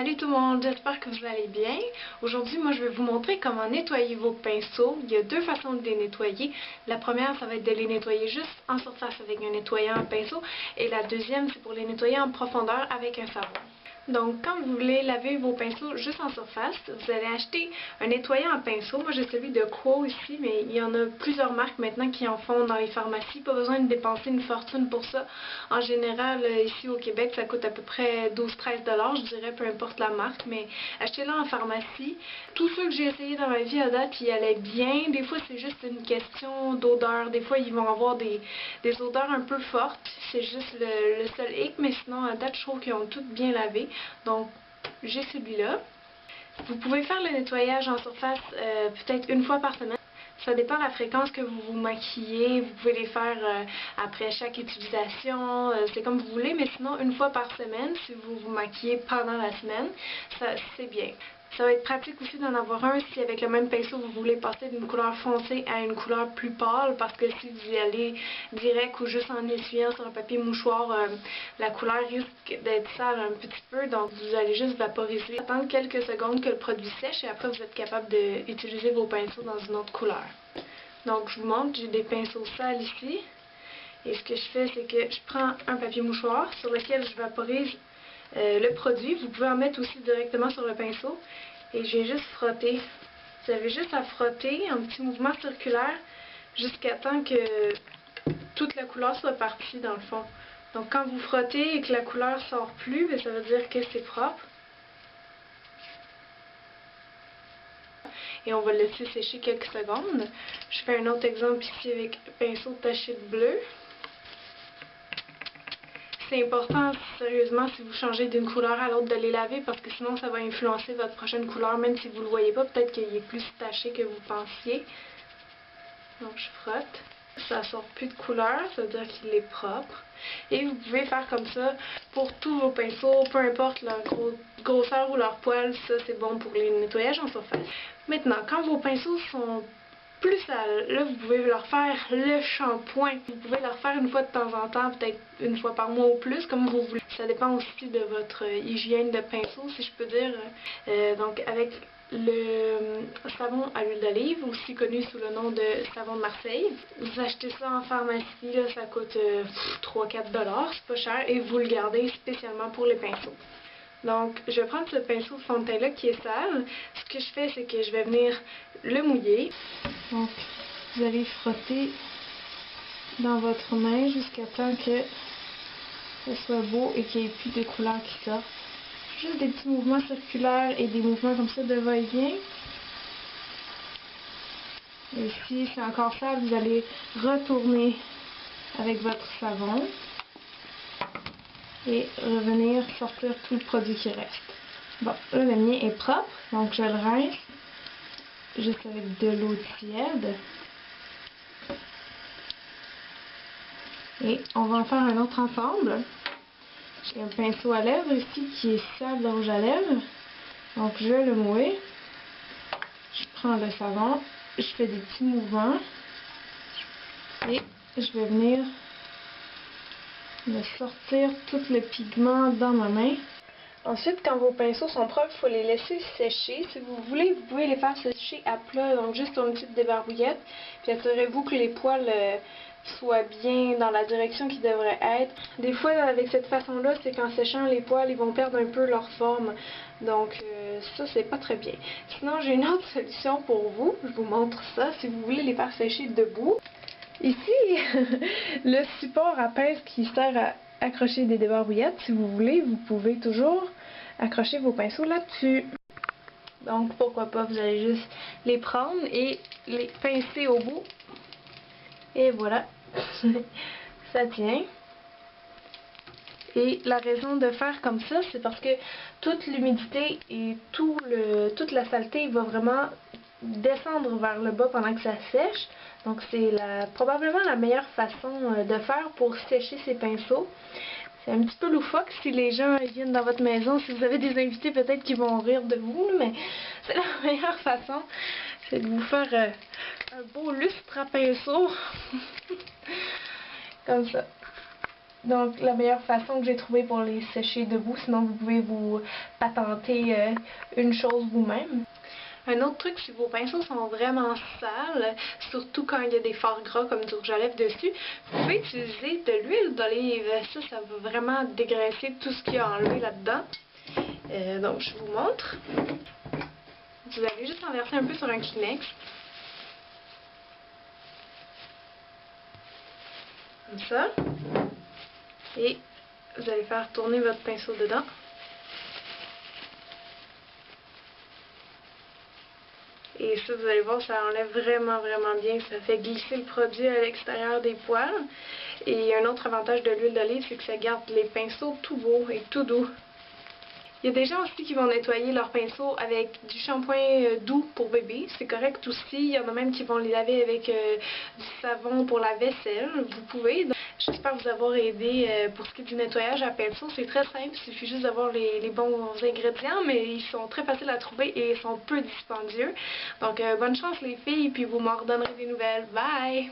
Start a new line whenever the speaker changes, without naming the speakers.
Salut tout le monde, j'espère que vous allez bien. Aujourd'hui, moi je vais vous montrer comment nettoyer vos pinceaux. Il y a deux façons de les nettoyer. La première, ça va être de les nettoyer juste en surface avec un nettoyant à pinceau. Et la deuxième, c'est pour les nettoyer en profondeur avec un savon. Donc, quand vous voulez laver vos pinceaux juste en surface, vous allez acheter un nettoyant à pinceau. Moi, j'ai celui de Quo ici, mais il y en a plusieurs marques maintenant qui en font dans les pharmacies. Pas besoin de dépenser une fortune pour ça. En général, ici au Québec, ça coûte à peu près 12-13 $, je dirais, peu importe la marque, mais achetez-le en pharmacie. Tous ceux que j'ai essayé dans ma vie à date, ils allaient bien. Des fois, c'est juste une question d'odeur. Des fois, ils vont avoir des odeurs un peu fortes. C'est juste le seul hic, mais sinon, à date, je trouve qu'ils ont toutes bien lavé. Donc, j'ai celui-là. Vous pouvez faire le nettoyage en surface peut-être une fois par semaine. Ça dépend de la fréquence que vous vous maquillez. Vous pouvez les faire après chaque utilisation. C'est comme vous voulez, mais sinon, une fois par semaine, si vous vous maquillez pendant la semaine, c'est bien. Ça va être pratique aussi d'en avoir un si avec le même pinceau vous voulez passer d'une couleur foncée à une couleur plus pâle, parce que si vous y allez direct ou juste en essuyant sur un papier mouchoir, la couleur risque d'être sale un petit peu, donc vous allez juste vaporiser, attendre quelques secondes que le produit sèche et après vous êtes capable d'utiliser vos pinceaux dans une autre couleur. Donc je vous montre, j'ai des pinceaux sales ici et ce que je fais c'est que je prends un papier mouchoir sur lequel je vaporise le produit. Vous pouvez en mettre aussi directement sur le pinceau et je vais juste frotter. Vous avez juste à frotter en petit mouvement circulaire jusqu'à temps que toute la couleur soit partie dans le fond. Donc quand vous frottez et que la couleur sort plus, ça veut dire que c'est propre. Et on va le laisser sécher quelques secondes. Je fais un autre exemple ici avec un pinceau taché de bleu. C'est important, sérieusement, si vous changez d'une couleur à l'autre, de les laver parce que sinon ça va influencer votre prochaine couleur, même si vous ne le voyez pas. Peut-être qu'il est plus taché que vous pensiez. Donc je frotte. Ça sort plus de couleur, ça veut dire qu'il est propre. Et vous pouvez faire comme ça pour tous vos pinceaux, peu importe leur grosseur ou leur poil, ça c'est bon pour les nettoyages en surface. Maintenant, quand vos pinceaux sont plus sales, là vous pouvez leur faire le shampoing. Vous pouvez leur faire une fois de temps en temps, peut-être une fois par mois ou plus, comme vous voulez. Ça dépend aussi de votre hygiène de pinceau, si je peux dire. Donc avec le savon à l'huile d'olive, aussi connu sous le nom de savon de Marseille. Vous achetez ça en pharmacie, là, ça coûte 3-4 $, c'est pas cher, et vous le gardez spécialement pour les pinceaux. Donc, je vais prendre ce pinceau fond de teint-là qui est sale. Ce que je fais, c'est que je vais venir le mouiller. Donc, vous allez frotter dans votre main jusqu'à temps que ce soit beau et qu'il n'y ait plus de couleur qui sortent. Juste des petits mouvements circulaires et des mouvements comme ça de va-et-vient. Et si c'est encore sale, vous allez retourner avec votre savon et revenir sortir tout le produit qui reste. Bon, là le mien est propre, donc je le rince juste avec de l'eau tiède. Et on va en faire un autre ensemble. J'ai un pinceau à lèvres ici qui est sale de rouge à lèvres. Donc je vais le mouiller. Je prends le savon, je fais des petits mouvements et je vais venir me sortir tout le pigment dans ma main. Ensuite, quand vos pinceaux sont propres, il faut les laisser sécher. Si vous voulez, vous pouvez les faire sécher à plat, donc juste sur une petite débarbouillette. Puis assurez-vous que les poils soient bien dans la direction qu'ils devraient être. Des fois, avec cette façon-là, c'est qu'en séchant, les poils ils vont perdre un peu leur forme. Donc ça, c'est pas très bien. Sinon, j'ai une autre solution pour vous. Je vous montre ça. Si vous voulez les faire sécher debout. Ici, le support à pince qui sert à accrocher des débarbouillettes, si vous voulez, vous pouvez toujours accrocher vos pinceaux là-dessus. Donc, pourquoi pas, vous allez juste les prendre et les pincer au bout. Et voilà, ça tient. Et la raison de faire comme ça, c'est parce que toute l'humidité et toute la saleté va vraiment descendre vers le bas pendant que ça sèche. Donc c'est probablement la meilleure façon de faire pour sécher ces pinceaux. C'est un petit peu loufoque si les gens viennent dans votre maison. Si vous avez des invités, peut-être qu'ils vont rire de vous, mais c'est la meilleure façon. C'est de vous faire un beau lustre à pinceau. Comme ça. Donc la meilleure façon que j'ai trouvée pour les sécher debout, sinon vous pouvez vous patenter une chose vous-même. Un autre truc, si vos pinceaux sont vraiment sales, surtout quand il y a des fards gras comme du rouge à lèvres dessus, vous pouvez utiliser de l'huile d'olive. Ça va vraiment dégraisser tout ce qu'il y a enlevé là-dedans. Donc je vous montre. Vous allez juste en verser un peu sur un Kleenex. Comme ça. Et vous allez faire tourner votre pinceau dedans. Et ça, vous allez voir, ça enlève vraiment bien. Ça fait glisser le produit à l'extérieur des poils. Et un autre avantage de l'huile d'olive, c'est que ça garde les pinceaux tout beaux et tout doux. Il y a des gens aussi qui vont nettoyer leurs pinceaux avec du shampoing doux pour bébé. C'est correct aussi. Il y en a même qui vont les laver avec du savon pour la vaisselle. Vous pouvez. J'espère vous avoir aidé pour ce qui est du nettoyage à pinceau. C'est très simple. Il suffit juste d'avoir les bons ingrédients, mais ils sont très faciles à trouver et ils sont peu dispendieux. Donc bonne chance les filles, puis vous m'en redonnerez des nouvelles. Bye!